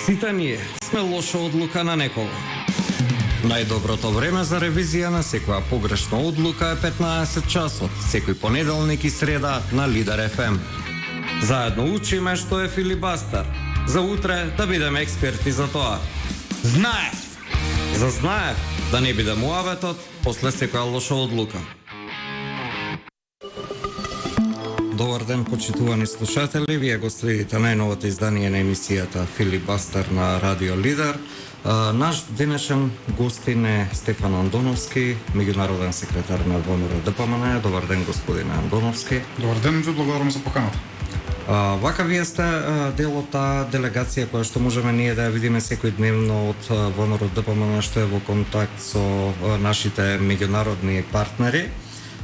Сите ние сме лоша одлука на некого. Најдоброто време за ревизија на секоја погрешна одлука е 15 часот, секој понеделник и среда на Лидер FM. Заедно учиме што е филибастер. За утре да бидеме експерти за тоа. Знаев! Зазнаев да не биде муаветот после секоја лоша одлука. Добар ден, почитувани слушатели, вие го следите најновото издание на емисијата Филибастер на Радио Лидер. Наш денешен гостин е Стефан Андоновски, меѓународен секретар на ВМРО ДПМН. Добар ден, господине Андоновски. Добар ден, ви благодарам за поканата. Вака вие сте дел од таа делегација која што можеме ние да ја видиме секојдневно од ВМРО ДПМН, што е во контакт со нашите меѓународни партнери.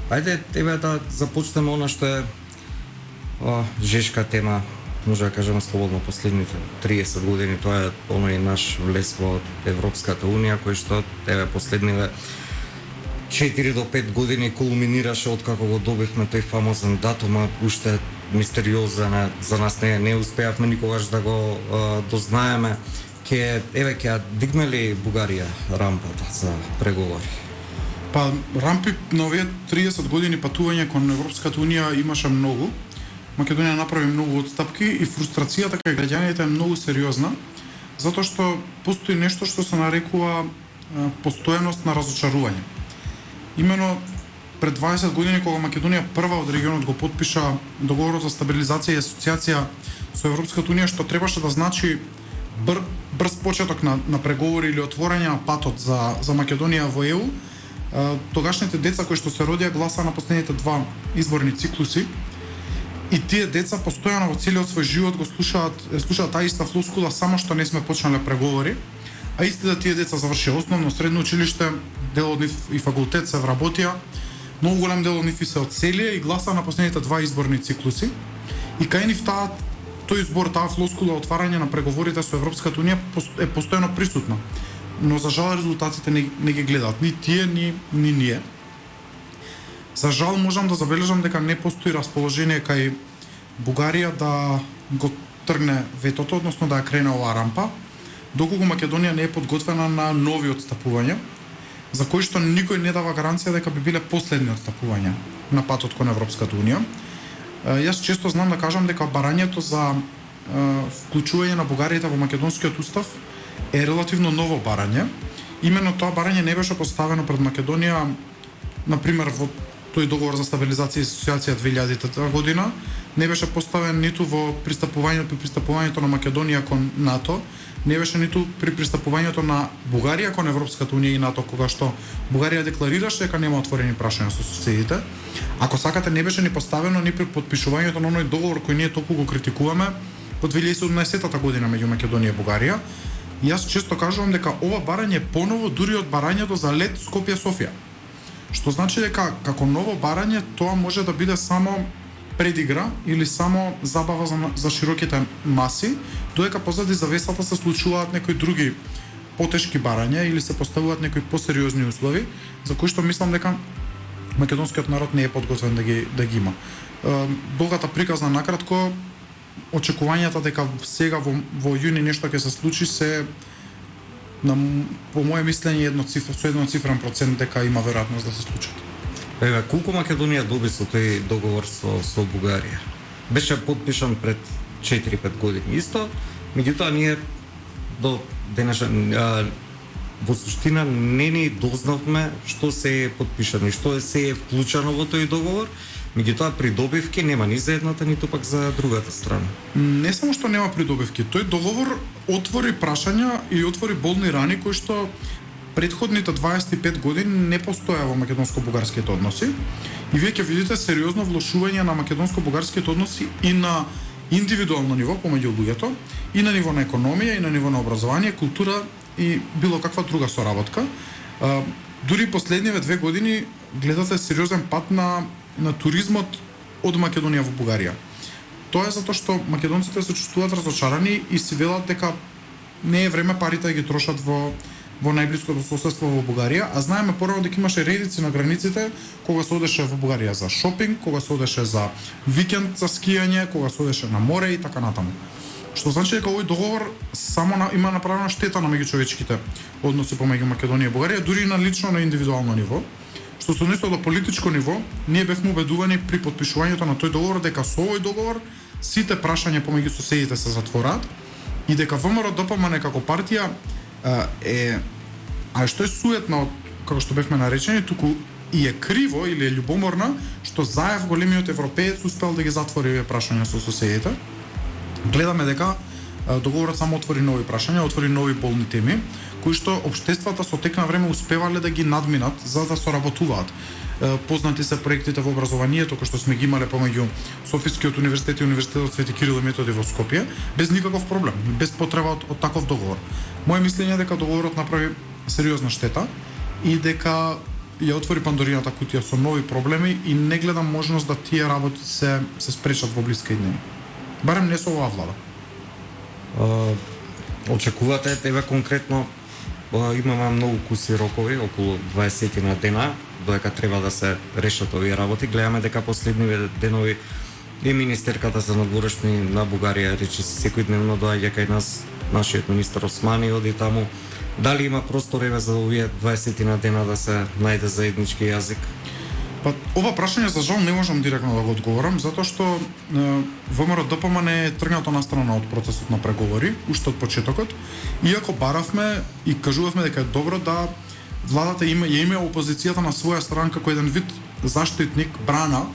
Ајде тебе да започнеме она што е жешка тема, може да кажеме слободно последните 30 години. Тоа е оној наш влез во Европската Унија, кој што последниве 4 до 5 години кулминираше откако го добивме тој фамозен датум, а уште мистериозен за нас не успеавме никогаш да го дознаеме. Ќе ја дигне ли Бугарија рампата за преговори? Па рампи на овие 30 години патување кон Европската Унија имаше многу. Македонија направи многу отстапки и фрустрацијата кај граѓаните е многу сериозна, затоа што постои нешто што се нарекува постојаност на разочарување. Имено пред 20 години кога Македонија прва од регионот го потпиша договорот за стабилизација и асоциација со Европската Унија, што требаше да значи брз почеток на преговори или отворање на патот за Македонија во ЕУ, тогашните деца кои што се родија гласа на последните два изборни циклуси. И тие деца постојано во целиот свој живот го слушаат таа иста флоскула, само што не сме почнале преговори, а истите тие деца завршија основно, средно училиште, дел од нив и факултет се вработија, многу голем дел од нив и се одселија и гласа на последните два изборни циклуси. И кај нив тој збор, таа флоскула отварање на преговорите со Европската Унија е постојано присутна. Но за жал резултатите не ги гледаат ни тие, ни ние. За жал можам да забележам дека не постои расположение кај Бугарија да го тргне ветото, односно да ја крене оваа рампа, доколку Македонија не е подготвена на нови отстапувања, за кои што никој не дава гаранција дека би биле последни отстапувања на патот кон Европската Унија. Јас често знам да кажам дека барањето за вклучување на бугарите во македонскиот устав е релативно ново барање. Именно тоа барање не беше поставено пред Македонија, например, во тој договор за стабилизација и асоциација 2000 година, не беше поставен ниту во пристапувањето на Македонија кон НАТО, не беше ниту при пристапувањето на Бугарија кон Европската Унија и НАТО, кога што Бугарија декларираше дека нема отворени прашања со соседите. Ако сакате, не беше ни поставено ни при потпишувањето на оној договор кој ние толку го критикуваме во 2017 година меѓу Македонија и Бугарија. Јас често кажувам дека ова барање е поново дури од барањето за лет Скопје-Софија. Што значи дека како ново барање тоа може да биде само предигра или само забава за широките маси, додека позади завесата се случуваат некои други потешки барања или се поставуваат некои посериозни услови, за кои што мислам дека македонскиот народ не е подготвен да ги има. Долгата приказна накратко, очекувањата дека сега во јуни нешто ќе се случи се по моje мислење со едноцифрен процент дека има веројатност да се случат. Колку Македонија доби со тој договор со Бугарија? Беше потпишан пред 4-5 години исто, меѓутоа ние до денешен во суштина не ни дознавме што се е потпишано и што се е вклучено во тој договор. Меѓутоа придобивки нема ни за едната, ниту пак за другата страна. Не само што нема придобивки, тој договор отвори прашања и отвори болни рани кои што претходните 25 години не постоја во македонско-бугарските односи. И вие ќе видите сериозно влошување на македонско-бугарските односи и на индивидуално ниво помеѓу луѓето, и на ниво на економија, и на ниво на образование, култура и било каква друга соработка. Дури последниве 2 години гледате сериозен пат на туризмот од Македонија во Бугарија. Тоа е затоа што македонците се чувствуваат разочарани и си велат дека не е време парите да ги трошат во најблиското соседство во Бугарија, а знаеме порано дека имаше редици на границите кога се одеше во Бугарија за шопинг, кога се одеше за викенд за скијање, кога се одеше на море и така натаму. Што значи дека овој договор има направена штета на меѓучовечките односи помеѓу Македонија и Бугарија, дури и на лично, на индивидуално ниво. Што се однесува до политичко ниво, ние бевме убедувани при потпишувањето на тој договор дека со овој договор сите прашања помеѓу соседите се затвораат и дека ВМРО ДПМН како партија што е суетна, како што бевме наречени, туку и е криво или е љубоморна што Заев, големиот европеец, успел да ги затвори овие прашања со соседите. Гледаме дека договорот само отвори нови прашања, отвори нови болни теми, кои што општествата со тек на време успевале да ги надминат за да соработуваат. Познати се проектите во образованието кои што сме ги имале помеѓу Софискиот универзитет и Универзитетот Свети Кирил и Методи во Скопје, без никаков проблем, без потреба од таков договор. Моje мислење е дека договорот направи сериозна штета и дека ја отвори Пандорината кутија со нови проблеми и не гледам можност да тие работи се спречат во блиска иднина. Барем не со оваа влада. Очекувате, еве конкретно имаме многу куси рокови, околу 20 на дена, додека треба да се решат овие работи. Гледаме дека последниве денови и министерката за надворешни на Бугарија речи секојдневно доаѓа кај нас, нашиот министер Османи оди таму. Дали има простор еве за овие 20 на дена да се најде заеднички јазик? Па, ова прашање за жал не можам директно да го одговорам, затоа што ВМРО ДПМН е тргнато настрана од процесот на преговори, уште од почетокот, иако баравме и кажувавме дека е добро да владата ја има опозицијата на своја страна како еден вид заштитник, брана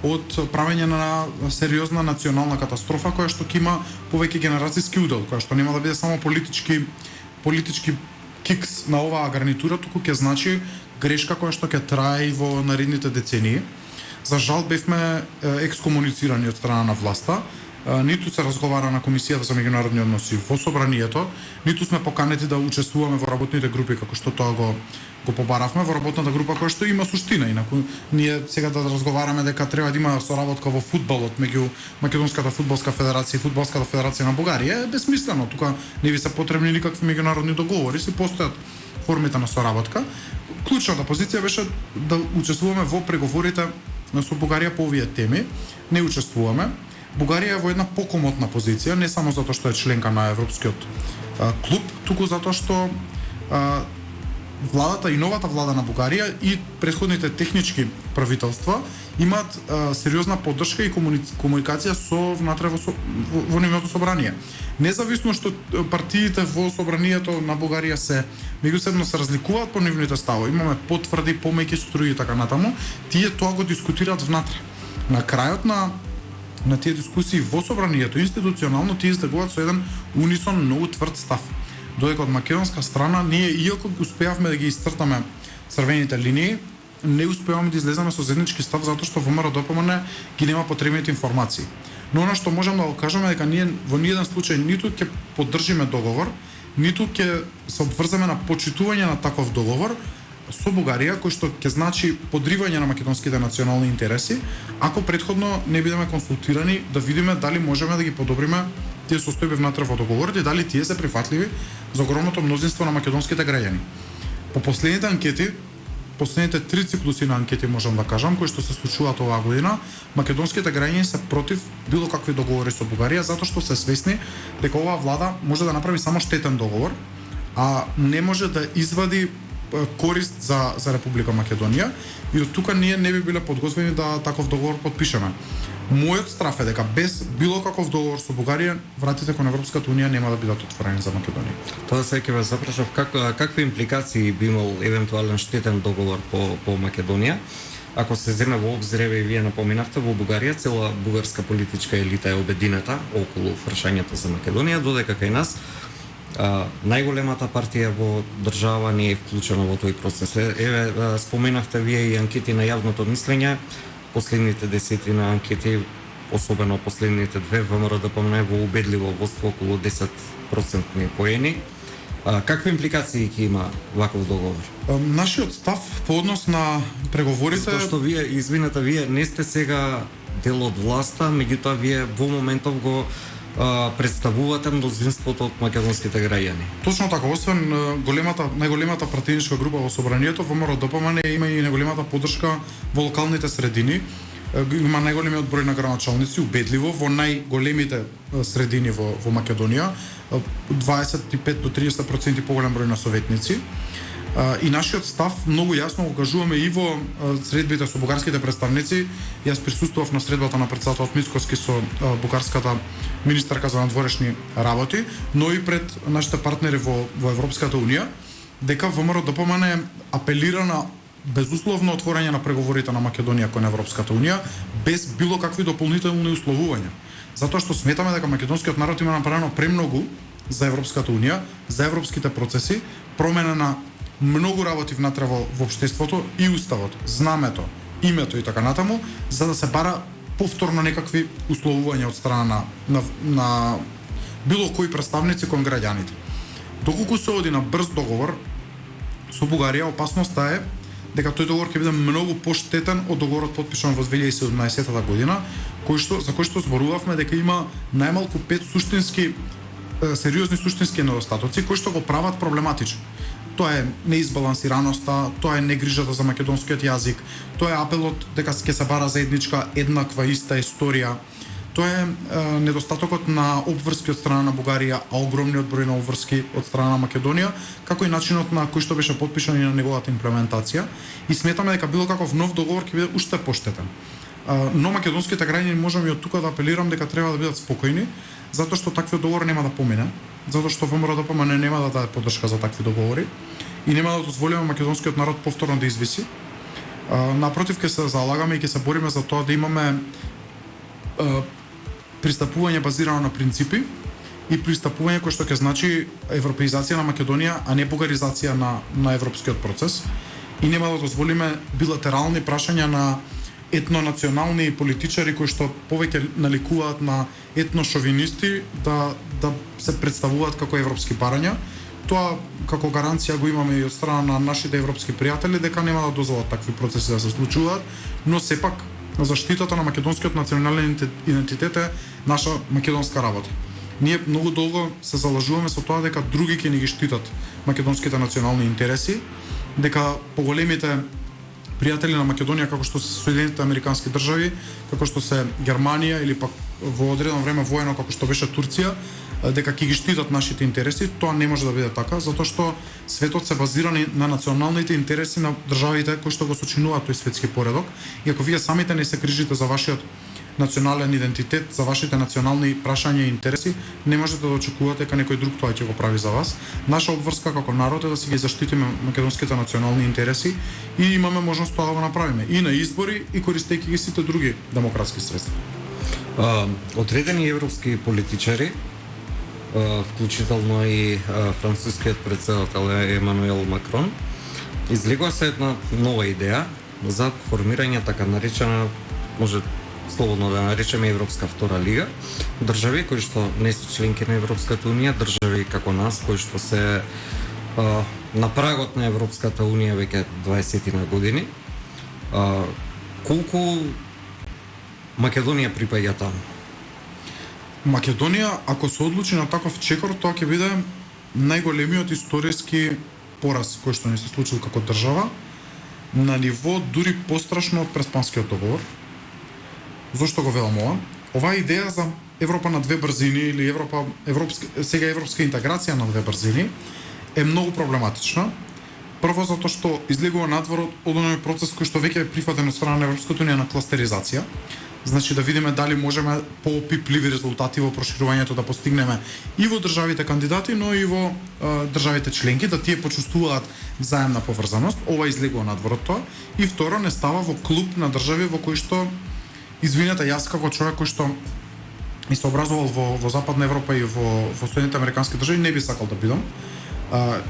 од правење на сериозна национална катастрофа која што ќе има повеќе генерацијски удел, која што нема да биде само политички кикс на оваа гарнитура, туку ќе значи грешка која што ќе трае и во наредните децении. За жал бевме екскомуницирани од страна на власта, ниту се разговара на Комисијата за меѓународни односи во собранието, ниту сме поканети да учествуваме во работните групи како што тоа го побаравме во работната група која што има суштина. Инаку ние сега да разговараме дека треба да има соработка во фудбалот меѓу Македонската фудбалска федерација и Фудбалската федерација на Бугарија е бесмислено. Тука не ви се потребни никакви меѓународни договори, се постојат формите на соработка. Клучната позиција беше да учествуваме во преговорите со Бугарија по овие теми. Не учествуваме. Бугарија е во една покомотна позиција, не само затоа што е членка на Европскиот клуб, туку затоа што владата и новата влада на Бугарија и претходните технички правителства имаат сериозна поддршка и комуникација со внатре во нивното собрание. Независно што партиите во собранието на Бугарија се меѓусебно се разликуваат по нивните ставови, имаме потврди, помеки струи и така натаму, тие тоа го дискутираат внатре. На крајот на тие дискусии во собранието институционално тие излегуваат со еден унисон многу тврд став. Додека од македонска страна ние иако успеавме да ги исцртаме црвените линии, не успеавме да излеземе со заеднички став затоа што ВМРО ДПМН ги нема потребните информации. Но она што можам да го кажеме дека ние во ниеден случај ниту ќе поддржиме договор, ниту ќе се обврземе на почитување на таков договор со Бугарија, кој што ќе значи подривање на македонските национални интереси, ако претходно не бидеме консултирани да видиме дали можеме да ги подобриме тие состојби внатре во договорот и дали тие се прифатливи за огромното мнозинство на македонските граѓани. По последните анкети, последните 3 циклуси на анкети можам да кажам, кои што се случуваат оваа година, македонските граѓани се против било какви договори со Бугарија, затоа што се свесни дека оваа влада може да направи само штетен договор, а не може да извади корист за Република Македонија и од тука ние не би биле подготвени да таков договор подпишеме. Мојот страф е дека без било каков договор со Бугарија, вратите кон Европската унија нема да бидат отворени за Македонија. Тоа се ќе ве запрашав какви импликации би имал евентуален штетен договор по Македонија, ако се земе во обзир, и вие напоминавте, во Бугарија цела бугарска политичка елита е обединета околу прашањето за Македонија, додека кај нас најголемата партија во држава не е вклучена во тој процес. Еве, споменавте вие и анкети на јавното мислење, последните десетина анкети, особено последните две, ВМРО ДПМН во убедливо водство околу 10% поени. Какви импликации ќе има ваков договор? Нашиот став по однос на преговорите... Затоа што вие, извинете, вие не сте сега дел од власта, меѓутоа вие во моментов го представувате мнозинството од македонските граѓани. Точно така, освен најголемата партијничка група во собранието, ВМРО ДПМН има и најголемата поддршка во локалните средини. има најголемиот број на граначалници, убедливо во најголемите средини во Македонија, 25 до 30% поголем број на советници. И нашиот став многу јасно го кажуваме и во средбите со бугарските представници. Јас присуствував на средбата на председателот Мицкоски со бугарската министарка за надворешни работи, но и пред нашите партнери во Европската унија, дека ВМРО ДПМН апелира на безусловно отворање на преговорите на Македонија кон Европската унија без било какви дополнителни условувања. Затоа што сметаме дека македонскиот народ има направено премногу за Европската унија, за европските процеси, промена на многу работи внатре во општеството и уставот, знамето, името и така натаму, за да се бара повторно некакви условувања од страна на било кои представници кон граѓаните. Доколку се оди на брз договор со Бугарија, опасноста е дека тој договор ќе биде многу поштетен од договорот потпишан во 2017 година, за кој што зборувавме дека има најмалку 5 сериозни суштински недостатоци кои што го прават проблематичен. Тоа е неизбалансираноста, тоа е негрижата за македонскиот јазик, тоа е апелот дека ќе се бара заедничка еднаква иста историја, тоа е недостатокот на обврски од страна на Бугарија, а огромниот број на обврски од страна на Македонија, како и начинот на кој што беше потпишан и на неговата имплементација. И сметаме дека било каков нов договор ќе биде уште поштетен. Но македонските граѓани можеме и од тука да апелирам дека треба да бидат спокојни, затоа што таквиот договор нема да помине, затоа што ВМРО ДПМН нема да даде поддршка за такви договори и нема да дозволиме македонскиот народ повторно да извиси. Напротив, ќе се залагаме и ќе се бориме за тоа да имаме пристапување базирано на принципи и пристапување кој што ќе значи европеизација на Македонија, а не бугаризација на европскиот процес. И нема да дозволиме билатерални прашања на етнонационални политичари кои што повеќе наликуваат на етношовинисти да се представуваат како европски барања. Тоа како гаранција го имаме и од страна на нашите европски пријатели дека нема да дозволат такви процеси да се случуваат, но сепак заштитата на македонскиот национален идентитет е наша македонска работа. Ние многу долго се залажуваме со тоа дека други ќе ни ги штитат македонските национални интереси, дека поголемите пријатели на Македонија како што се Соединетите Американски држави, како што се Германија или пак во одредено време воено како што беше Турција, дека ќе ги штитат нашите интереси. Тоа не може да биде така, затоа што светот се базира на националните интереси на државите кои што го сочинуваат тој светски поредок. И ако вие самите не се грижите за вашиот национален идентитет, за вашите национални прашања и интереси, не можете да очекувате дека некој друг тоа ќе го прави за вас. Наша обврска како народ е да си ги заштитиме македонските национални интереси и имаме можност тоа да го направиме и на избори и користејќи ги сите други демократски средства. Одредени европски политичари, вклучително и францускиот председател Емануел Макрон, излегува се една нова идеја за формирање така наречена, може слободно да наречеме Европска втора лига, држави кои што не се членки на Европската унија, држави како нас кои што се на прагот на Европската унија веќе 20 на години. Колку Македонија припаѓа таму? Македонија, ако се одлучи на таков чекор, тоа ќе биде најголемиот историски пораз кој што ни се случил како држава, на ниво дури пострашно од Преспанскиот договор. Зошто го велам ова? Оваа идеја за Европа на две брзини или сега европска интеграција на две брзини е многу проблематична. Прво затоа што излегува надвор од оној процес кој што веќе е прифатен од страна на Европската унија на кластеризација. Значи да видиме дали можеме поопипливи резултати во проширувањето да постигнеме и во државите кандидати, но и во државите членки, да тие почувствуваат взаемна поврзаност. Ова излегува надвор од тоа. И второ, не става во клуб на држави во кои што, извинете, јас како човек кој што и се образувал во Западна Европа и во Соединетите Американски држави, не би сакал да бидам.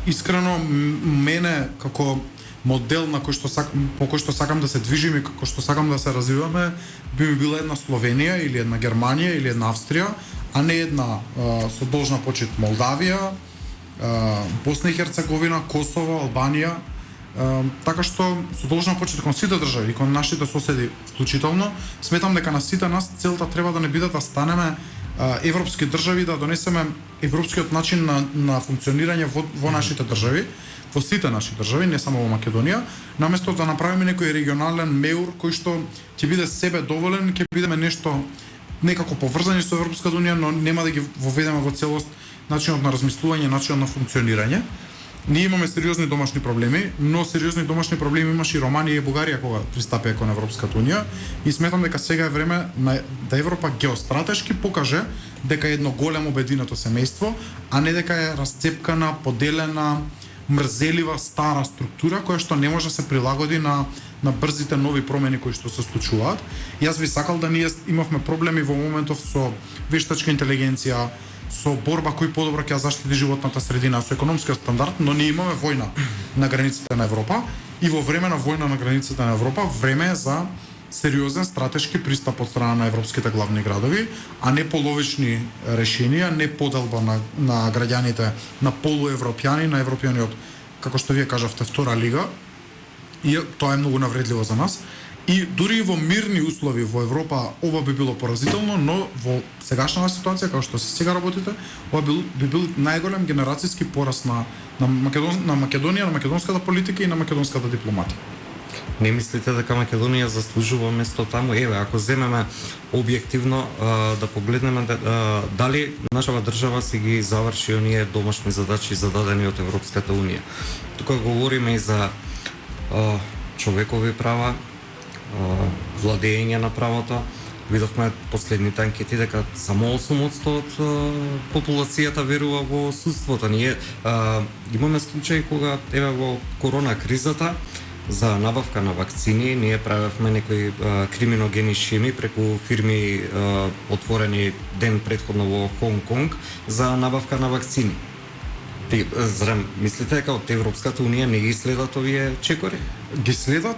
Искрено, мене како модел на по кој што сакам да се движим и како што сакам да се развиваме, би ми била една Словенија или една Германија или една Австрија, а не една со должна почит Молдавија, Босна и Херцеговина, Косово, Албанија. Така што со должна почит кон сите држави и кон нашите соседи вклучително, сметам дека на сите нас целта треба да не биде да станеме европски држави, да донесеме европскиот начин на функционирање во нашите држави, во сите наши држави, не само во Македонија, наместо да направиме некој регионален меур кој што ќе биде себе доволен, ќе бидеме нешто некако поврзани со Европската унија, но нема да ги воведеме во целост начинот на размислување, начинот на функционирање. Ние имаме сериозни домашни проблеми, но сериозни домашни проблеми имаше и Романија и Бугарија кога пристапија кон Европската унија и сметам дека сега е време да Европа геостратешки покаже дека е едно големо обединето семејство, а не дека е расцепкана, поделена, мрзелива стара структура која што не може да се прилагоди на брзите нови промени кои што се случуваат. Јас би сакал да ние имавме проблеми во моментов со вештачка интелигенција, со борба кој подобро ќе заштити животната средина, со економскиот стандард, но ние имаме војна на границите на Европа и во време на војна на границите на Европа време е за сериозен стратешки пристап од страна на европските главни градови, а не половични решенија, не поделба на граѓаните на полуевропјани, на европјани од, како што вие кажавте, втора лига. И тоа е многу навредливо за нас. И дури и во мирни услови во Европа ова би било поразително, но во сегашната ситуација, како што се сега работите, ова би бил најголем генерацијски пораст на Македонија, на македонската политика и на македонската дипломатија. Не мислите дека Македонија заслужува место таму? Еве, ако земеме објективно да погледнеме дали нашава држава си ги заврши оние домашни задачи зададени од Европската унија. Тука говориме и за човекови права, владење на правото. Видовме последните анкети дека само 8% од популацијата верува во судството. Ние имаме случаи кога еве во корона кризата за набавка на вакцини ние правевме некои криминогени шеми преку фирми отворени ден претходно во Хонг Конг за набавка на вакцини. Зарем мислите дека од Европската унија не ги следат овие чекори? Ги следат.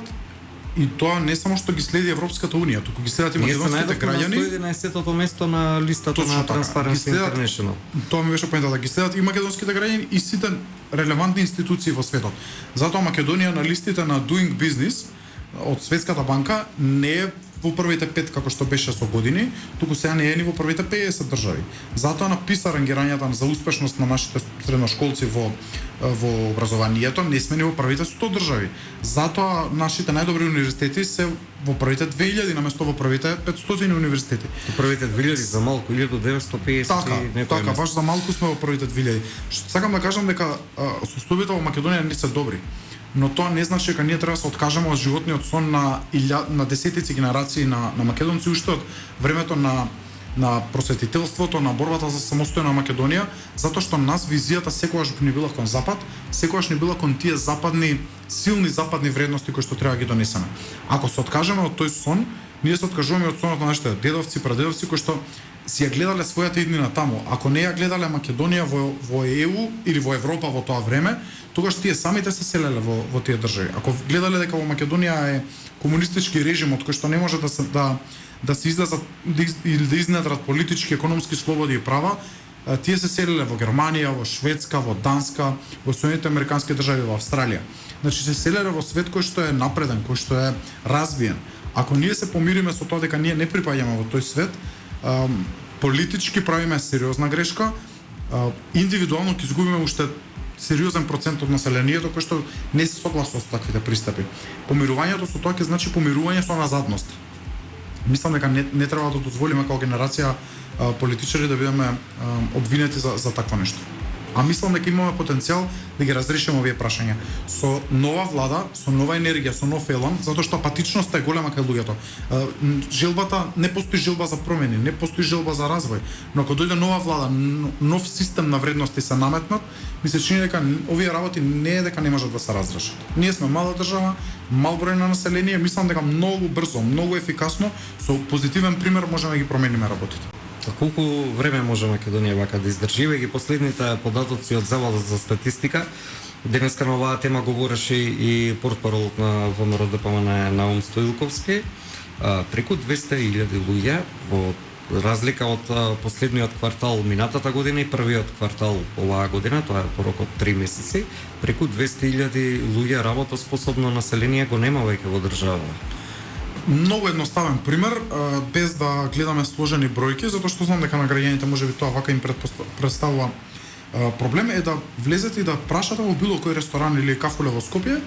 И тоа не само што ги следи Европската унија, туку ги следат и македонските граѓани. Ние се најдовме на 111-тото место на листата на Transparency International. Тоа ми беше поента да ги следат и македонските граѓани и сите релевантни институции во светот. Затоа Македонија на листите на Doing Business од Светската банка не е во првите 5 како што беше со години, туку сега не е ни во првите 50 држави. Затоа на PISA рангирањата за успешност на нашите средношколци во образованието не сме ни во првите 100 држави. Затоа нашите најдобри универзитети се во првите 2000 наместо во првите 500 универзитети. Во првите 2000 за малку 1950 Така, баш за малку сме во првите 2000. Што сакам да кажам дека состојбите во Македонија не се добри. Но тоа не значи дека ние треба да се откажеме од животниот сон на десетици генерации на македонци уште од времето на просветителството, на борбата за самостојна Македонија, затоа што нас визијата секогаш ни била кон запад, секогаш ни била кон тие силни западни вредности кои што треба да ги донесеме. Ако се откажеме од тој сон, ние се откажуваме од сонот на нашите дедовци, прадедовци кои што си ја гледале својата иднина таму. Ако не ја гледале Македонија во ЕУ или во Европа во тоа време, тогаш тие самите се селеле во тие држави. Ако гледале дека во Македонија е комунистички режим од кој што не може да се излезат или да изнедрат политички, економски слободи и права, тие се селеле во Германија, во Шведска, во Данска, во Соединетите американски држави, во Австралија. Значи се селеле во свет кој што е напреден, кој што е развиен. Ако ние се помириме со тоа дека ние не припаѓаме во тој свет, политички правиме сериозна грешка, индивидуално ќе изгубиме уште сериозен процент од населението кој што не се согласува со таквите пристапи. Помирувањето со тоа ќе значи помирување со назадност. Мислам дека не треба да дозволиме како генерација политичари да бидеме обвинети за такво нешто. А мислам дека имаме потенцијал да ги разрешиме овие прашања. Со нова влада, со нова енергија, со нов елан, затоа што апатичноста е голема кај луѓето. Желбата, не постои желба за промени, не постои желба за развој, но ако дојде нова влада, нов систем на вредности се наметнат, ми се чини дека овие работи не е дека не можат да се разрешат. Ние сме мала држава, мал број на население, мислам дека многу брзо, многу ефикасно, со позитивен пример можеме да ги промениме работите. Колку време може Македонија вака да издржи? Ги последните податоци од Заводот за статистика, денеска на оваа тема говореше и портпаролот на ВМРО ДПМН Наум Стоилковски, преку 200.000 луѓе во разлика од последниот квартал минатата година и првиот квартал оваа година, тоа е по рок од 3 месеци, преку 200.000 луѓе работоспособно население го нема веќе во држава. Многу едноставен пример, без да гледаме сложени бројки, затоа што знам дека на граѓаните можеби тоа вака им представува проблем, е да влезете и да прашате во било кој ресторан или кафуле во Скопје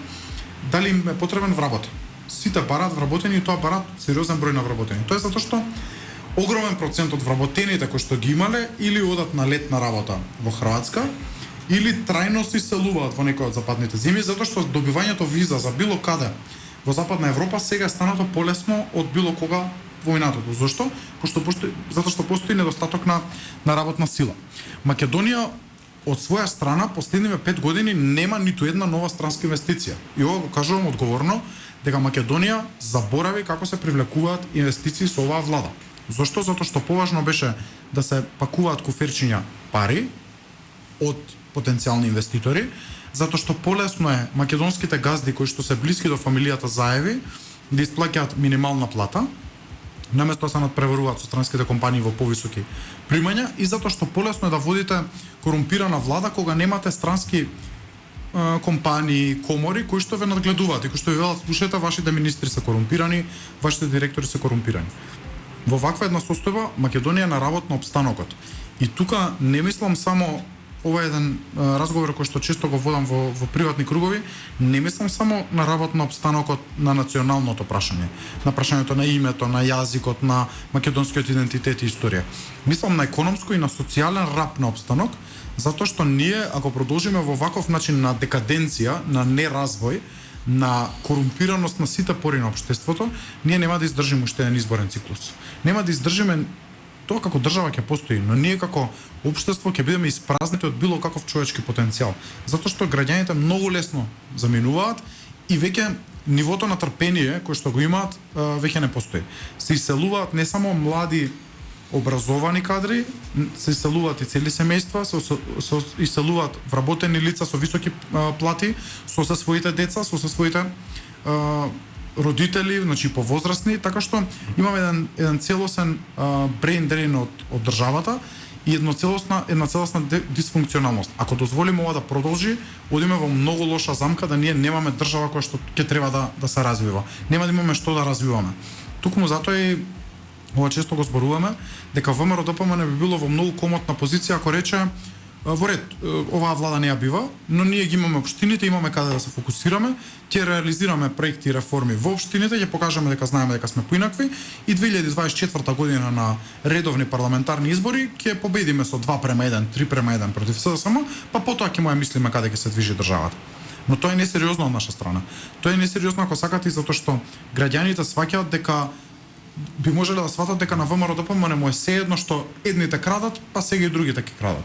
дали им е потребен вработен. Сите бараат вработени и тоа бараат сериозен број на вработени. Тоа е затоа што огромен процент од вработените кои што ги имале или одат на летна работа во Хрватска или трајно се иселуваат во некои од западните земји, затоа што добивањето виза за било каде во Западна Европа сега е станато полесно од било кога во минатото. Зошто? Затоа што постои недостаток на работна сила. Македонија од своја страна последниве 5 години нема ниту една нова странска инвестиција. И ова го кажувам одговорно дека Македонија заборави како се привлекуваат инвестиции со оваа влада. Зошто? Затоа што поважно беше да се пакуваат куферчиња пари од потенцијални инвеститори, затоа што полесно е македонските газди кои што се блиски до фамилијата Заеви да исплаќаат минимална плата, наместо да се надпреваруваат со странските компании во повисоки примања, и затоа што полесно е да водите корумпирана влада кога немате странски компании, комори кои што ве надгледуваат и кои што ви велат слушајте, вашите министри се корумпирани, вашите директори се корумпирани. Во ваква една состојба Македонија на работ на обстанокот. И тука не мислам само, ова е еден разговор кој што често го водам во приватни кругови, не мислам само на работ на обстанокот на националното прашање, на прашањето на името, на јазикот, на македонскиот идентитет и историја. Мислам на економско и на социјален рап на обстанок, затоа што ние, ако продолжиме во ваков начин на декаденција, на неразвој, на корумпираност на сите пори на општеството, ние нема да издржиме уште еден изборен циклус. Нема да издржиме тоа како држава ќе постои, но ние како општество ќе бидеме испразнети од било каков човечки потенцијал, затоа што граѓаните многу лесно заминуваат и веќе нивото на трпение кој што го имаат веќе не постои. Се иселуваат не само млади образовани кадри, се иселуваат и цели семејства, се иселуваат вработени лица со високи плати, со своите деца, со своите родители, значи повозрастни, така што имаме еден целосен брейн дрейн од државата и една целосна дисфункционалност. Ако дозволиме ова да продолжи, одиме во многу лоша замка да ние немаме држава која што ќе треба да се развива. Нема да имаме што да развиваме. Токму затоа и ова често го зборуваме дека ВМРО ДПМН би било во многу комотна позиција ако рече во ред, оваа влада не ја бива, но ние ги имаме општините, имаме каде да се фокусираме, ќе реализираме проекти и реформи во општините, ќе покажеме дека знаеме дека сме поинакви и 2024 година на редовни парламентарни избори ќе победиме со 2:1, 3:1 против СДСМ, па потоа ќе му ја мислиме каде ќе се движи државата. Но тоа е несериозно од наша страна. Тоа е несериозно ако сакате и затоа што граѓаните сваќаат дека би можеле да сватат дека на ВМРО ДПМН му е сеедно што едните крадат, па сега и другите ќе крадат.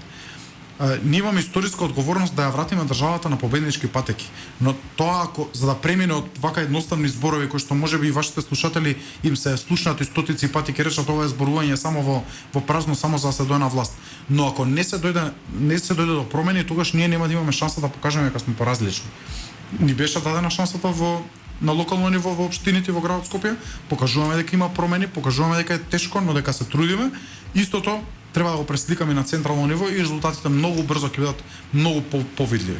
Ние имаме историска одговорност да ја вратиме државата на победнички патеки. Но тоа ако за да премине од вака едноставни зборови кои што можеби и вашите слушатели им се слушнати стотици пати ќе речат ова е зборување само во празно само за да се дојде на власт. Но ако не се дојде до промени, тогаш ние нема да имаме шанса да покажеме дека сме поразлични. Ни беше дадена шансата на локално ниво во општините во градот Скопје, покажуваме дека има промени, покажуваме дека е тешко, но дека се трудиме. Истото треба да го пресликаме на централно ниво и резултатите многу брзо ќе бидат многу повидливи.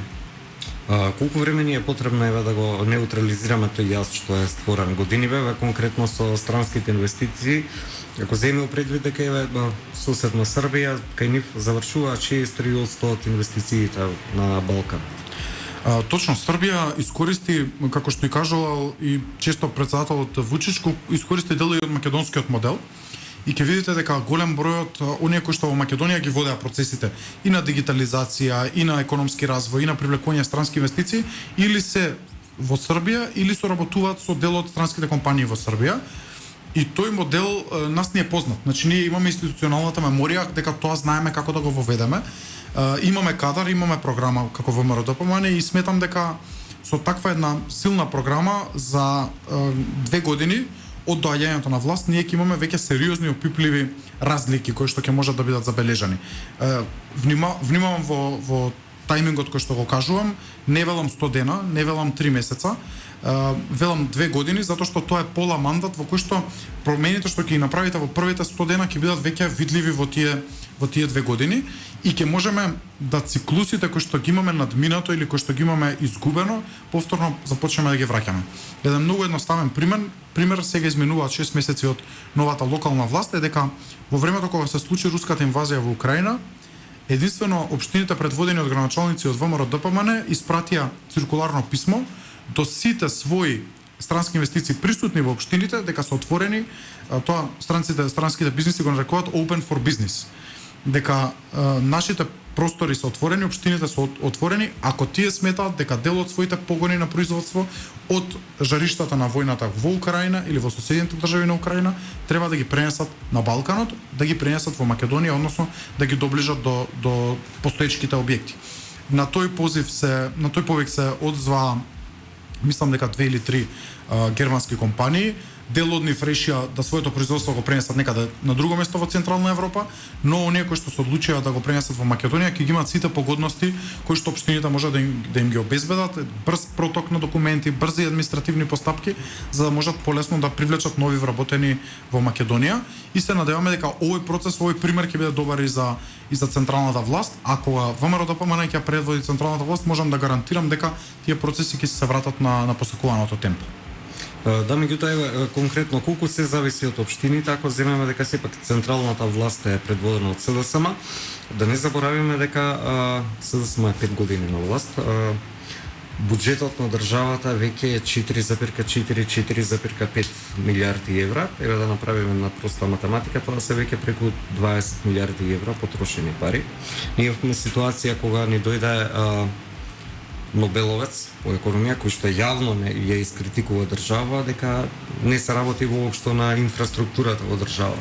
Колку време ни е потребно да го неутрализираме тој јаз што е створен годиниве, конкретно со странските инвестиции, ако земеме предвид дека е соседна Србија, кај нив завршуваат 63% од инвестициите на Балкан. Точно, Србија искористи, како што и кажувал и често председателот Вучич, искористи дел и од македонскиот модел. И ќе видите дека голем број од оние кои што во Македонија ги водеа процесите и на дигитализација, и на економски развој, и на привлекување странски инвестиции, или се во Србија, или соработуваат со дел од странските компании во Србија. И тој модел нас не е познат. Значи ние имаме институционалната меморија дека тоа знаеме како да го воведеме. Имаме кадар, имаме програма како ВМРО ДПМН и сметам дека со таква една силна програма за 2 години од доаѓањето на власт ние ќе имаме веќе сериозни опипливи разлики кои што ќе можат да бидат забележани. Внимавам во тајмингот кој што го кажувам, не велам 100 дена, не велам 3 месеца, велам 2 години, затоа што тоа е пола мандат во кој што промените што ќе ги направите во првите 100 дена ќе бидат веќе видливи во тие 2 години и ќе можеме да циклусите кои што ги имаме надминато или кои што ги имаме изгубено, повторно започнеме да ги враќаме. Еден многу едноставен пример сега изминуваат 6 месеци од новата локална власт е дека во времето кога се случи руската инвазија во Украина, единствено општините предводени од градоначалници од ВМРО ДПМН испратија циркуларно писмо до сите своји странски инвестиции присутни во општините дека се отворени, тоа странските бизниси го нарекуваат open for business. Дека нашите простори се отворени, општините се отворени, ако тие сметаат дека дел од своите погони на производство од жариштата на војната во Украина или во соседните држави на Украина треба да ги пренесат на Балканот, да ги пренесат во Македонија, односно да ги доближат до постоечките објекти. На тој повик се одзваа, мислам дека 2 или 3 германски компании. Дел од нив решија да своето производство го пренесат некаде на друго место во Централна Европа, но оние кои што се одлучија да го пренесат во Македонија ќе ги имаат сите погодности кои што општините може да им ги обезбедат, брз проток на документи, брзи административни постапки, за да можат полесно да привлечат нови вработени во Македонија, и се надеваме дека овој процес, овој пример ќе биде добар и за централната власт. Ако ВМРО ДПМН ќе предводи централната власт, можам да гарантирам дека тие процеси ќе се вратат на посакуваното темпо. Да, меѓутоа конкретно колку се зависи од општините, ако земеме дека сепак централната власт е предводена од СДСМ, да не заборавиме дека СДСМ е 5 години на власт. Буџетот на државата веќе е 4,4-4,5 милиарди евра. Еве да направиме на проста математика, тоа се веќе преку 20 милиарди евра потрошени пари. Ние имавме ситуација кога ни дојде Нобеловец по економија, кој што јавно ја искритикува држава дека не се работи воопшто на инфраструктурата во држава.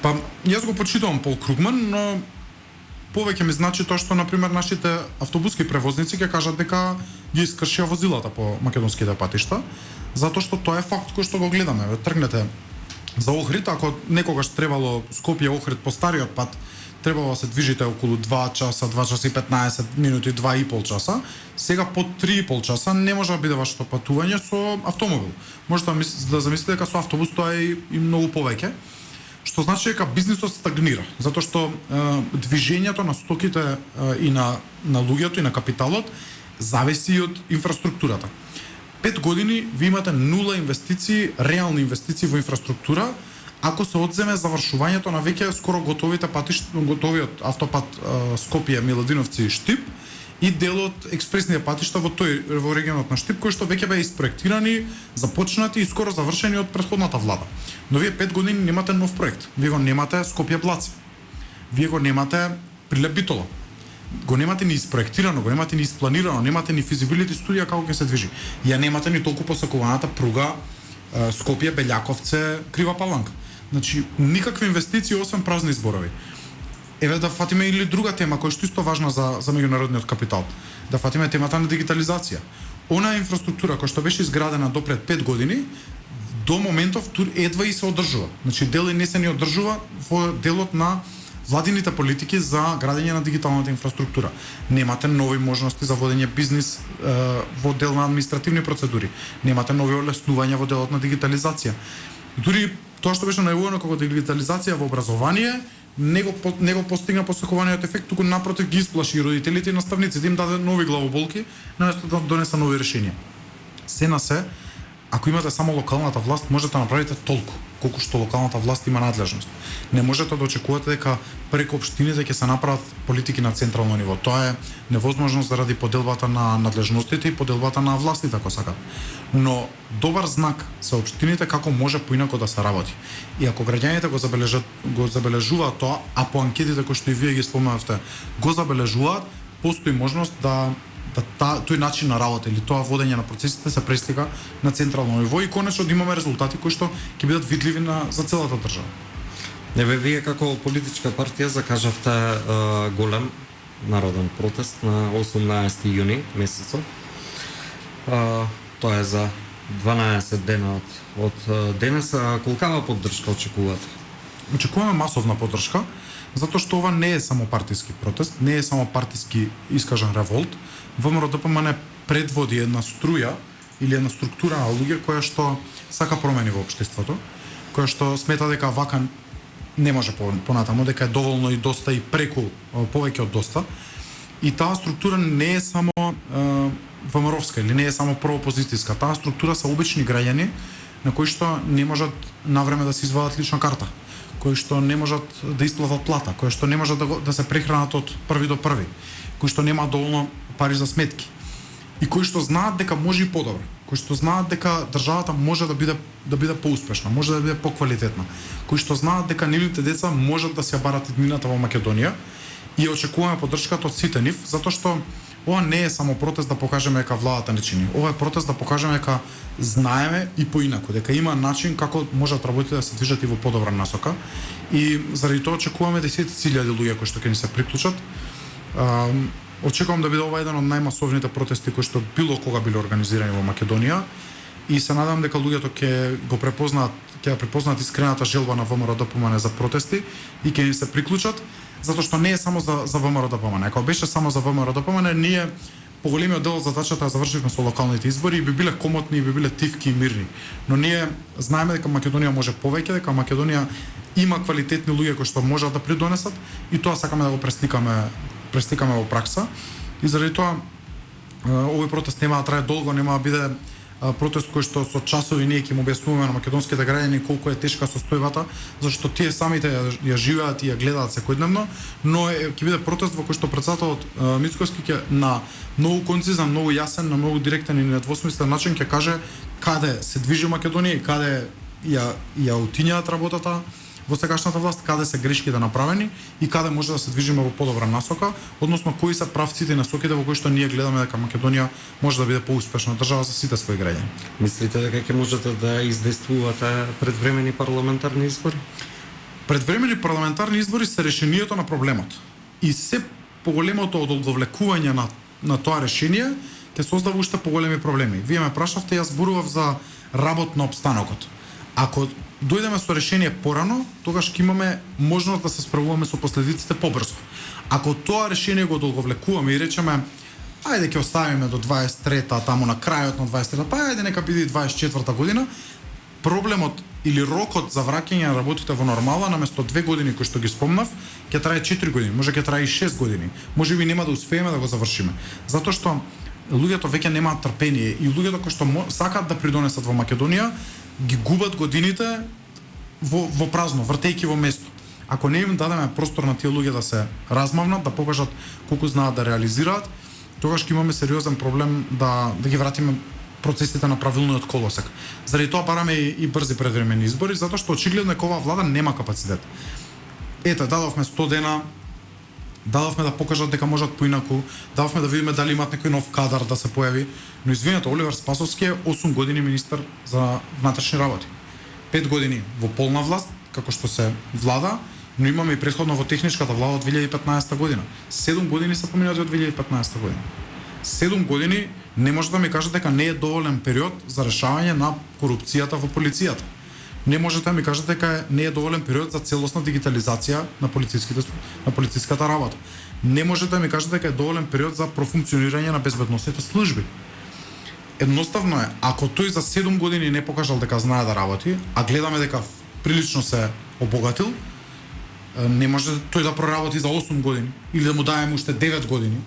Па јас го почитувам Пол Кругман, но повеќе ми значи тоа што например нашите автобуски превозници ќе кажат дека ги искршија возилата по македонските патишта, затоа што тоа е факт кој што го гледаме. Тргнете за Охрид, ако некогаш требало Скопје Охрид по стариот пат, требало да се движите околу 2 часа, 2 часа и 15 минути, 2,5 часа. Сега по 3,5 часа не може да биде вашето патување со автомобил. Можете да замислите дека со автобус тоа е и многу повеќе, што значи дека бизнисот стагнира, затоа што движењето на стоките и на луѓето и на капиталот зависи од инфраструктурата. 5 години ви имате нула инвестиции, реални инвестиции во инфраструктура, ако се одземе завршувањето на веќе скоро готовиот автопат Скопје, Миладиновци и Штип и дел од експресните патишта во регионот на Штип, кои што веќе беа испроектирани, започнати и скоро завршени од претходната влада. Но вие 5 години немате нов проект. Вие го немате Скопје Блаци. Вие го немате Прилеп Битола. Го немате ни испроектирано, го немате ни испланирано, немате ни физибилити студија како ќе се движи. Ја немате ни толку посакуваната пруга Скопје Белјаковце Крива Паланка. Значи никакви инвестиции освен празни зборови. Еве да фатиме или друга тема која што исто важна за меѓународниот капитал. Да фатиме темата на дигитализација. Она инфраструктура која што беше изградена до пред 5 години, до моментов едва и се одржува. Значи дел и не се ни одржува во делот на владините политики за градење на дигиталната инфраструктура. Немате нови можности за водење бизнис во дел на административни процедури. Немате нови олеснувања во делот на дигитализација. Дури тоа што беше најавено како дигитализација во образование, не го постигна посакуваниот ефект, туку напротив ги исплаши и родителите и наставниците, им даде нови главоболки, наместо да донеса нови решенија. Се на се, ако имате само локалната власт, можете да направите толку колку што локалната власт има надлежност. Не можете да очекувате дека преку општините ќе се направат политики на централно ниво. Тоа е невозможно заради поделбата на надлежностите и поделбата на властите, ако сакат. Но добар знак се општините како може поинако да се работи. И ако граѓаните го забележуваат тоа, а по анкетите кои што и вие ги споменавте, го забележуваат, постои можност да тој начин на работа или тоа водење на процесите се преслика на централно ниво и конечно да имаме резултати кои што ќе бидат видливи за целата држава. Еве вие како политичка партија закажавте голем народен протест на 18 јуни месецов. Тоа е за 12 дена од денес. Колкава поддршка очекувате? Очекуваме масовна поддршка, затоа што ова не е само партиски протест, не е само партиски искажан револт. ВМРО ДПМН предводи една струја или една структура на луѓе која што сака промени во општеството, која што смета дека вака не може понатаму, дека е доволно и доста и преку, повеќе од доста. И таа структура не е само ВМРО-вска или не е само проопозицијска. Таа структура се обични граѓани на кои што не можат навреме да се извадат лична карта, кои што не можат да исплатат плата, кои што не можат да се прехранат од први до први, кои што немаат доволно пари за сметки и кои што знаат дека може и подобро, кои што знаат дека државата може да биде поуспешна, може да биде поквалитетна, кои што знаат дека нивните деца можат да се барат иднината во Македонија и очекуваме поддршката од сите нив, затоа што ова не е само протест да покажеме дека владата не чини. Ова е протест да покажеме дека знаеме и поинаку, дека има начин како можат работите да се движат и во подобра насока. И заради тоа очекуваме 10.000 луѓе кои што ќе ни се приклучат. Очекувам да биде ова еден од најмасовните протести кои што било кога биле организирани во Македонија и се надам дека луѓето ќе го препознаат, ќе препознаат искрената желба на ВМРО да помане за протести и ќе ни се приклучат, затоа што не е само за ВМРО да помане. Ако беше само за ВМРО да помане, ние поголемиот дел од задачата ја завршивме со локалните избори и би биле комотни, и би биле тивки и мирни. Но ние знаеме дека Македонија може повеќе, дека Македонија има квалитетни луѓе кои што можат да придонесат и тоа сакаме да го пресликаме во пракса. И заради тоа овој протест нема да трае долго, нема да биде протест кој што со часови ние ќе му објаснуваме на македонските граѓани колку е тешка состојбата, зашто тие самите ја живеат и ја гледаат секојдневно, но ќе биде протест во кој што председателот Мицкоски ќе на многу концизен, многу јасен, на многу директен и недвосмислен начин ќе каже каде се движи Македонија и каде ја утињаат работата во сегашната власт, каде се грешките направени и каде може да се движиме во подобра насока, односно кои се правците и насоките во кои што ние гледаме дека Македонија може да биде поуспешна држава за сите своји граѓани. Мислите дека ќе можете да издействувате предвремени парламентарни избори? Предвремени парламентарни избори се решението на проблемот. И се поголемото одолговлекување на тоа решение ќе создава уште поголеми проблеми. Вие ме прашавте, јас зборував за работ на опстанокот. Ако дојдеме со решение порано, тогаш ќе имаме можност да се справуваме со последиците побрзо. Ако тоа решение го одолговлекуваме и речеме ајде ќе оставиме до 23-та, таму на крајот на 23-та, па ајде нека биде 24-та година, проблемот или рокот за враќање на работите во нормала наместо 2 години кои што ги спомнав, ќе трае 4 години, може ќе трае и 6 години. Можеби нема да успееме да го завршиме. Затоа што луѓето веќе немаат трпение и луѓето кои што сакаат да придонесат во Македонија ги губат годините во празно, вртејќи во место. Ако не им дадеме простор на тие луѓе да се размавнат, да покажат колку знаат да реализираат, тогаш ќе имаме сериозен проблем да ги вратиме процесите на правилниот колосек. Заради тоа бараме и брзи предвремени избори, затоа што очигледно дека оваа влада нема капацитет. Ете, дадовме 100 дена, дадовме да покажат дека можат поинаку, дадовме да видиме дали имаат некој нов кадар да се појави, но извинете, Оливер Спасовски е 8 години министер за внатрешни работи. 5 години во полна власт, како што се влада, но имаме и претходно во техничката влада од 2015 година. 7 години се поминати од 2015 година. 7 години не може да ми кажете дека не е доволен период за решавање на корупцијата во полицијата. Не можете да ми кажете дека не е доволен период за целосна дигитализација на полициската работа. Не можете да ми кажете дека е доволен период за профункционирање на безбедносните служби. Едноставно е, ако тој за 7 години не покажал дека знае да работи, а гледаме дека прилично се обогатил, не може тој да проработи за 8 години или да му даеме уште 9 години.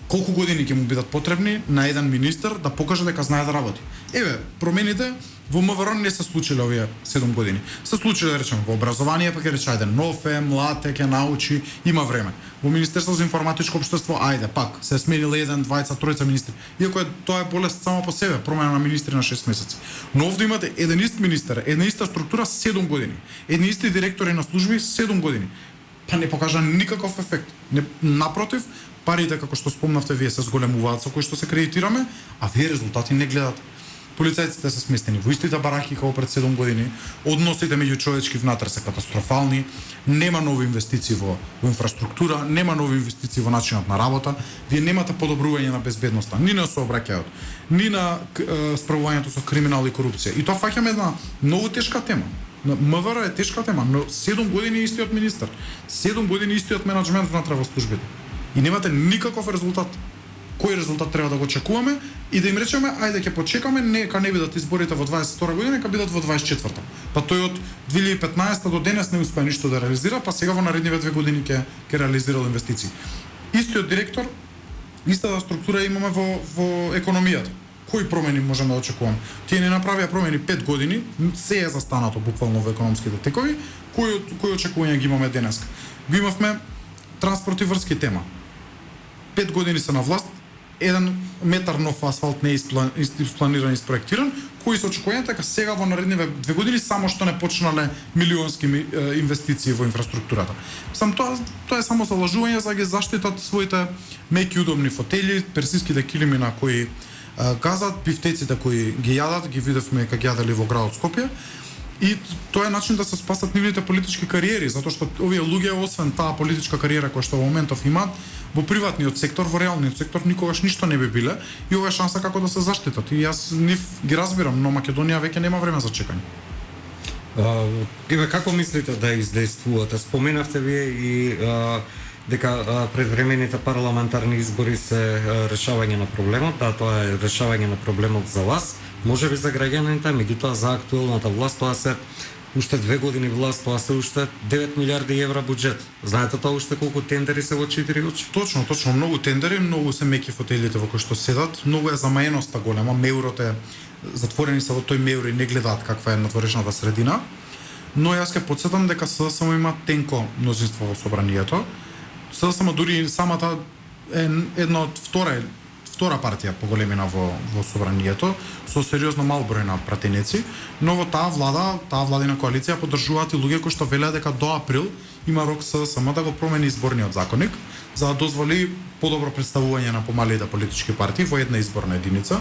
Колку години ќе му бидат потребни на еден министер да покаже дека знае да работи? Еве, промените во МВР не се случиле овие 7 години. Се случиле, да речеме, во образование, па ќе рече, ајде, нов е, млад е, ќе научи, има време. Во Министерство за информатичко општество, ајде, пак, се смениле 1, 2, 3 министри. Иако тоа е болест само по себе, промена на министри на 6 месеци. Но овде имате еден ист министер, една иста структура 7 години. Едни исти директори на служби 7 години. Па не покажа никаков ефект. Напротив, парите, како што спомнавте, вие се зголемуваат со кои што се кредитираме, а вие резултати не гледате. Полицајците се сместени во истите бараки како пред 7 години, односите меѓучовечки внатре се катастрофални, нема нови инвестиции во инфраструктура, нема нови инвестиции во начинот на работа, вие немате подобрување на безбедноста, ни на сообраќајот, ни на справувањето со криминал и корупција. И тоа фаќаме една многу тешка тема. МВР е тешка тема, но 7 години истиот министер, 7 години истиот менаџмент внатре во службите. И немате никаков резултат. кој резултат треба да го очекуваме и да им речеме ајде ќе почекаме, нека не бидат изборите во 22 година, нека бидат во 24. Па тој од 2015 до денес не успеа ништо да реализира, па сега во наредниве 2 години ќе реализирал инвестиции. Истиот директор, истата структура имаме во економијата. Кои промени можеме да очекуваме? Тие не направија промени 5 години, се е застанато буквално во економските текови, кои очекувања ги имаме денеска. Го имавме транспорт и врски тема. 5 години се на власт, 1 метар нов асфалт не е испланиран и спроектиран, кои се очекувањата дека сега во наредниве 2 години само што не почнале милионски инвестиции во инфраструктурата. Сам тоа е само за лажување за да ги заштитат своите меки удобни фотели, персиските килими на кои газат, пифтеците кои ги јадат, ги видевме кога ги јаделе во градот Скопје. И тоа е начин да се спасат нивните политички кариери, затоа што овие луѓе освен таа политичка кариера која што во моментов имаат, во приватниот сектор, во реалниот сектор никогаш ништо не би биле и ова е шанса како да се заштитат. И јас нив ги разбирам, но Македонија веќе нема време за чекање. Иве, како мислите да издействувате? Споменавте вие и дека предвремените парламентарни избори се решавање на проблемот, тоа е решавање на проблемот за вас, можеби за граѓаните, меѓутоа за актуелната власт тоа се уште 2 години власт, тоа се уште 9 милиарди евра буџет. Знаете тоа уште колку тендери се во 4 очи? Точно, многу тендери, многу се меки фотелите во кои што седат, многу е замаеноста голема, меурот е затворени се во тој меур и не гледаат каква е надворешната средина. Но јас ќе потсетам дека СДСМ има тенко мнозинство во собранието. СДСМ дури самата е една од втора партија по големина во собранието, со сериозно мал број на пратеници, но во таа владина коалиција поддржуваат и луѓе кои што велеа дека до април има рок СДСМ да го промени изборниот законник за да дозволи подобро представување на помалите политички партии во една изборна единица,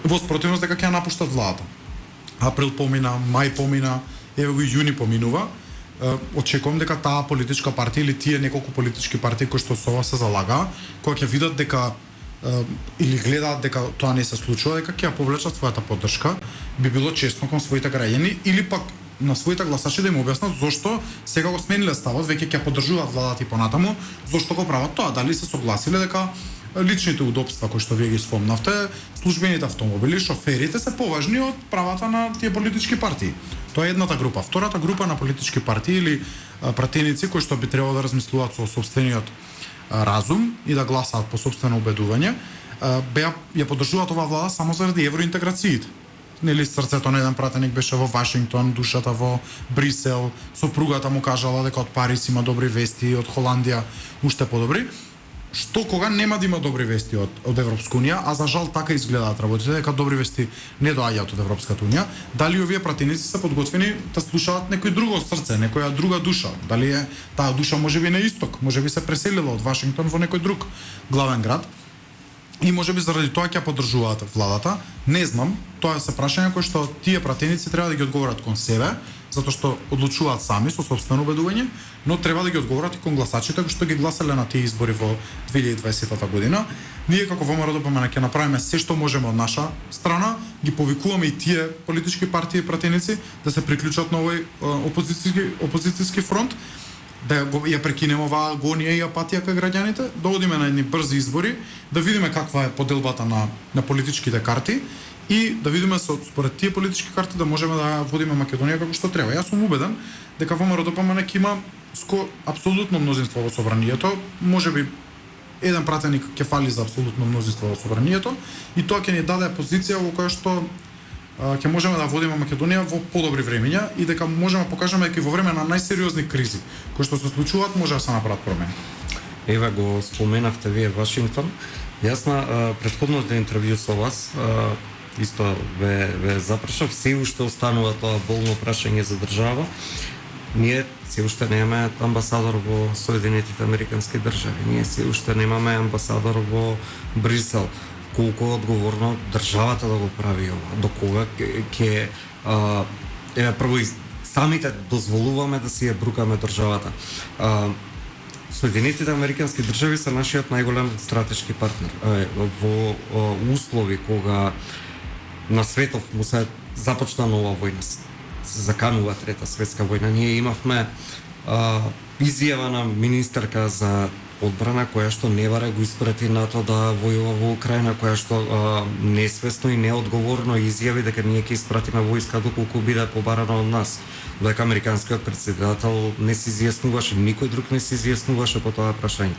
во спротивност дека ќе напуштат владата. Април помина, мај помина, еве го јуни поминува. Очекувам дека таа политичка партија или тие неколку политички партии кои што со ова се залага, кога ќе видат дека или гледаат дека тоа не се случува, дека ќе ја повлечат својата поддршка, би било честно кон своите граѓани или пак на своите гласачи да им објаснат зошто сега го смениле ставот, веќе ќе поддржуваат владата и понатаму, зошто го прават тоа, дали се согласиле дека личните удобства кои што вие ги спомнавте, службените автомобили, шоферите се поважни од правата на тие политички партии. Тоа е едната група. Втората група на политички партии или пратеници кои што би требало да размислуваат со сопствениот разум и да гласаат по сопствено убедување, ја поддржуваат оваа влада само заради евроинтеграциите. Нели срцето на еден пратеник беше во Вашингтон, душата во Брисел, сопругата му кажала дека од Париз има добри вести, од Холандија уште подобри. Што кога нема да има добри вести од Европска унија, а за жал така изгледаат работите, дека добри вести не доаѓаат од Европската унија, дали овие пратеници се подготвени да слушаат некој друго срце, некоја друга душа? Дали е таа душа можеби на исток, можеби се преселила од Вашингтон во некој друг главен град? И можеби заради тоа ќе поддржуваат владата, не знам, тоа се прашање кои што тие пратеници треба да ги одговорат кон себе, затоа што одлучуваат сами со сопствено убедување, но треба да ги одговорат и кон гласачите кои што ги гласале на тие избори во 2020 година. Ние како ВМРО ДПМН ќе направиме се што можеме од наша страна, ги повикуваме и тие политички партии и пратеници да се приклучат на овој опозицијски фронт, да ја прекинеме оваа агонија и апатија кај граѓаните, да одиме на едни брзи избори, да видиме каква е поделбата на политичките карти и да видиме според тие политички карти да можеме да водиме Македонија како што треба. Јас сум убеден дека ВМРО ДПМН ќе има апсолутно мнозинство во собранието, можеби еден пратеник ќе фали за апсолутно мнозинство во собранието и тоа ќе ни даде позиција во која што ќе можеме да водиме Македонија во подобри времиња и дека можеме да покажеме дека и во време на најсериозни кризи кои што се случуваат може да се направат промени. Еве го споменавте вие Вашингтон. Јас на претходното интервју со вас исто ве запрашав, се уште останува тоа болно прашање за држава. Ние се уште немаме амбасадор во Соединетите Американски држави. Ние се уште немаме амбасадор во Брисел. Колку е одговорно државата да го прави ова? До кога ќе прво самите дозволуваме да си ја брукаме државата? Соединетите Американски држави се нашиот најголем стратешки партнер. Во услови кога на светов му се започна нова војна, се заканува трета светска војна, ние имавме изјава на министерка за одбрана која што не баре го испрати НАТО да војува во Украина, која што несвесно и неодговорно изјави дека ние ќе испратиме војска доколку биде побарано од нас. Дека американскиот претседател не се изјаснуваше, никој друг не се изјаснуваше по тоа прашање.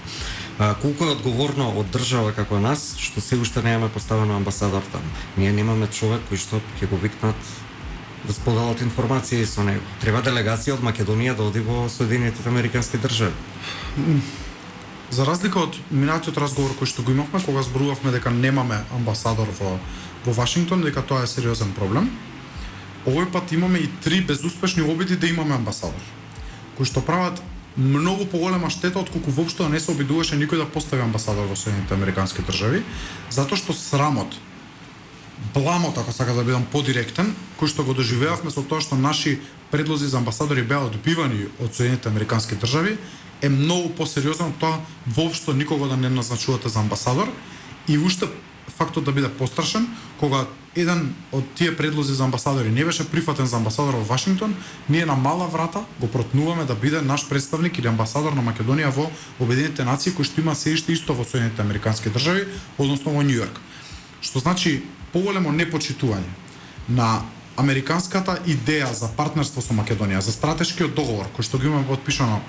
Колку е одговорно од држава како нас, што се уште немаме поставено амбасадор таму. Ние немаме човек кој што ќе го викнат да споделат информации со него. Треба делегација од Македонија да оди во Соединетите Американски држави. За разлика од минатиот разговор кој што го имавме кога зборувавме дека немаме амбасадор во Вашингтон, дека тоа е сериозен проблем, овој пат имаме и 3 безуспешни обиди да имаме амбасадор, кои што прават многу поголема штета отколку воопшто не се обидуваше никој да постави амбасадор во Соединетите Американски држави, затоа што срамот, бламот, ако сака да бидам подиректен, кој што го доживеавме со тоа што наши предлози за амбасадори беа одбивани од Соединетите Американски држави, е многу посериозно од тоа воопшто никого да не назначувате за амбасадор и уште фактот да биде пострашен, кога еден од тие предлози за амбасадори не беше прифатен за амбасадор во Вашингтон, ние на мала врата го протнуваме да биде наш представник или амбасадор на Македонија во Обединетите нации, кој што има седиште исто во Соединетите Американски држави, односно во Њу Јорк. Што значи поголемо непочитување на американската идеја за партнерство со Македонија, за стратешкиот договор кој што го имаме подпишано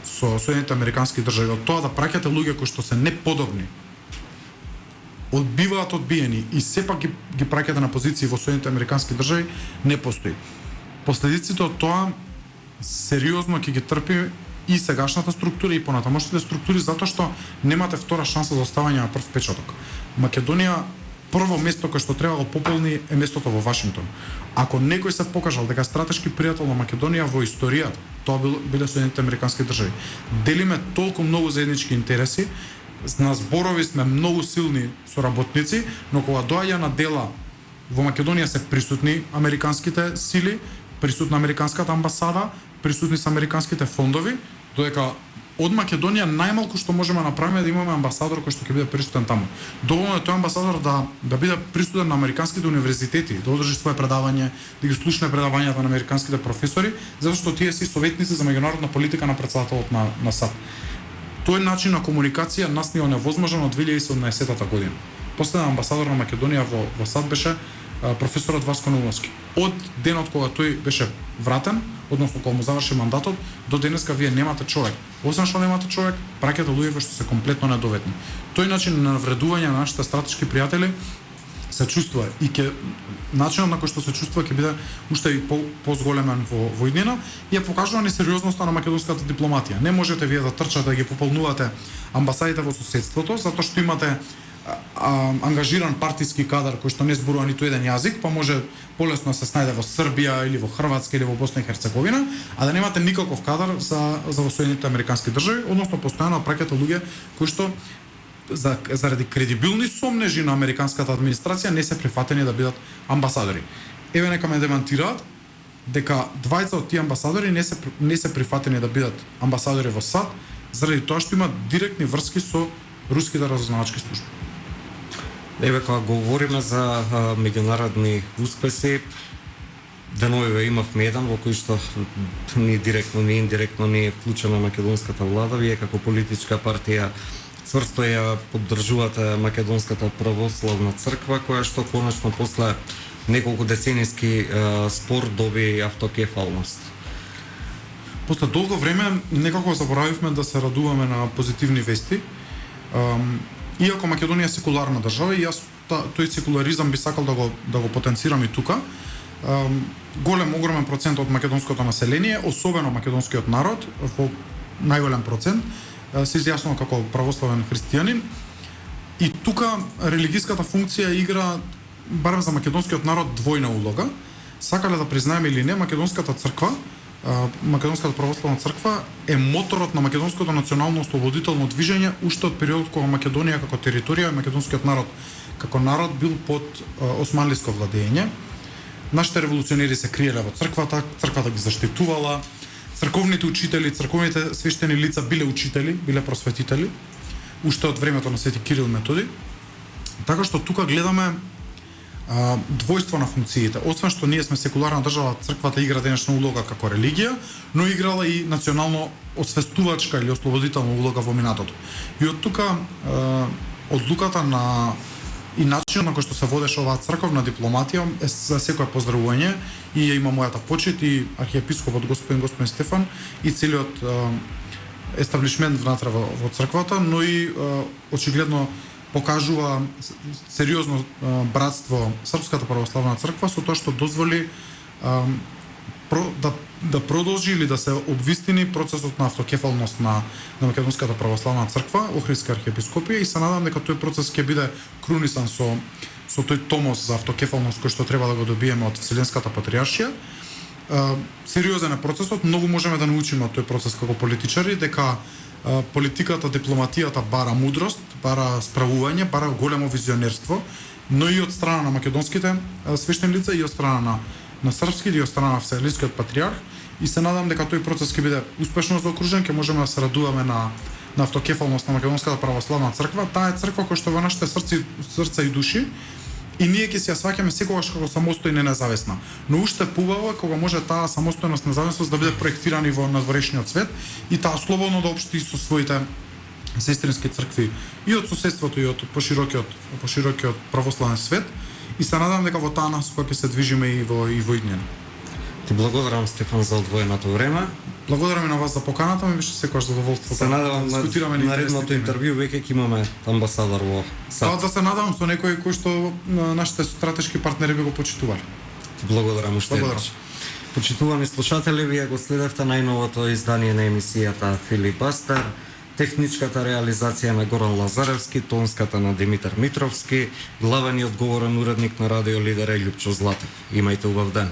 со Соединетите Американски држави, од тоа да праќате луѓе кои што се неподобни, биваат одбиени и сепак ги праќате на позиции во Соединетите Американски држави, не постои. Последиците од тоа сериозно ќе ги трпи и сегашната структура и понатамошните структури, затоа што немате втора шанса за оставање на прв печаток. Македонија прво место кое што треба да го пополни е местото во Вашингтон. Ако некој се покажал дека стратешки пријател на Македонија во историјата, тоа биле Соединетите Американски држави. Делиме толку многу заеднички интереси, на зборови сме многу силни соработници, но кога доаѓа на дела во Македонија се присутни американските сили, присутна американската амбасада, присутни се американските фондови, додека од Македонија најмалку што можеме да направиме е да имаме амбасадор кој што ќе биде присутен таму. Доволно е тој амбасадор да биде присутен на американските универзитети, да одржи свое предавање, да ги слушне предавањата на американските професори, затоа што тие се советници за меѓународна политика на претседателот на САД. Тој начин на комуникација нас ни е невозможен од 2017 година. Последен амбасадор на Македонија во САД беше професорот Васко Наумовски. Од денот кога тој беше вратен, односно кога му заврши мандатот, до денеска вие немате човек. Освен што немате човек, праќате луѓе што се комплетно недоветни. Тој начин на навредување на нашите стратешки пријатели се чувствува и начинот на кој што се чувствува ќе биде уште и позголемен во иднина и ја покажува несериозноста на македонската дипломатија. Не можете вие да трчате да ги пополнувате амбасадите во соседството затоа што имате ангажиран партиски кадар кој што не зборува ниту еден јазик, па може полесно да се снајде во Србија или во Хрватска или во Босна и Херцеговина, а да немате никаков кадар за Соединетите Американски држави, односно постојано праќате луѓе кои што заради кредибилни сомнежи на американската администрација не се прифатени да бидат амбасадори. Еве нека ме демантираат дека двајца од тие амбасадори не се прифатени да бидат амбасадори во САД заради тоа што имаат директни врски со руските разузнавачки служби. Еве кога говориме за меѓународни успеси, деновиве имавме еден во кој што ни директно, ни индиректно не е вклучена македонската влада. Вие како политичка партија цврсто ја поддржувате Македонската православна црква, која што конечно после неколку деценијски спор доби автокефалност. После долго време некако заборавивме да се радуваме на позитивни вести. Иако Македонија е секуларна држава и јас тој секуларизам би сакал да го потенцирам и тука. Огромен процент од македонското население, особено македонскиот народ, во најголем процент, се изјаснува како православен христијанин. И тука религиската функција игра, барем за македонскиот народ, двојна улога. Сакале да признаеме или не, македонската црква, Македонската православна црква е моторот на македонското национално ослободително движење уште од периодот кога Македонија како територија и македонскиот народ како народ бил под османлиско владење. Нашите револуционери се криеле во црквата ги заштитувала. Црковните учители, црковните свештени лица биле учители, биле просветители, уште од времето на Свети Кирил Методи. Така што тука гледаме двојство на функциите. Освен што ние сме секуларна држава, црквата игра денешна улога како религија, но играла и национално освестувачка или ослободителна улога во минатото. И од тука одлуката на и начинот на кој што се водеше оваа црковна дипломатија е за секое поздравување и ја има мојата почит и архиепископот господин Стефан и целиот естаблишмент внатре во црквата, но и очигледно покажува сериозно братство Српската православна црква со тоа што дозволи да продолжи или да се обвистини процесот на автокефалност на Македонската православна црква, Охридска архиепископија, и се надам дека тој процес ќе биде крунисан со тој томос за автокефалност кој што треба да го добиеме од Вселенската патриаршија. Сериозен е процесот, многу можеме да научиме од тој процес како политичари, дека политиката, дипломатијата бара мудрост, бара справување, бара големо визионерство, но и од страна на македонските свештени лица и од страна на српските и од страна на Вселенскиот патриарх, и се надам дека тој процес ќе биде успешно заокружен, ќе можеме да се радуваме на автокефалност на Македонската православна црква. Таа е црква која што во нашите срца и души, и ние ќе се ја сваќаме секогаш како самостојна и независна. Но уште побаво е кога може таа самостојност, независност да биде проектирана и во надворешниот свет и таа слободно да обшти со своите сестрински цркви и од соседството и од поширокиот православен свет, и се надам дека во таа насока ќе се движиме и во иднина. Ти благодарам, Стефан, за одвоеното време. Благодарам и на вас за поканата, ми беше секогаш задоволство. Се надевам на наредното интервју веќе ќе имаме амбасадор во САД. Да се надевам со некој кој што нашите стратешки партнери би го почитувале. Ти благодарам уште еднаш. Почитувани слушатели, вие го следевте најновото издание на емисијата Филибастер, техничката реализација на Горан Лазаревски, тонската на Димитар Митровски, главен и одговорен уредник на Радио Лидер е Љупчо Златев. Имајте убав ден.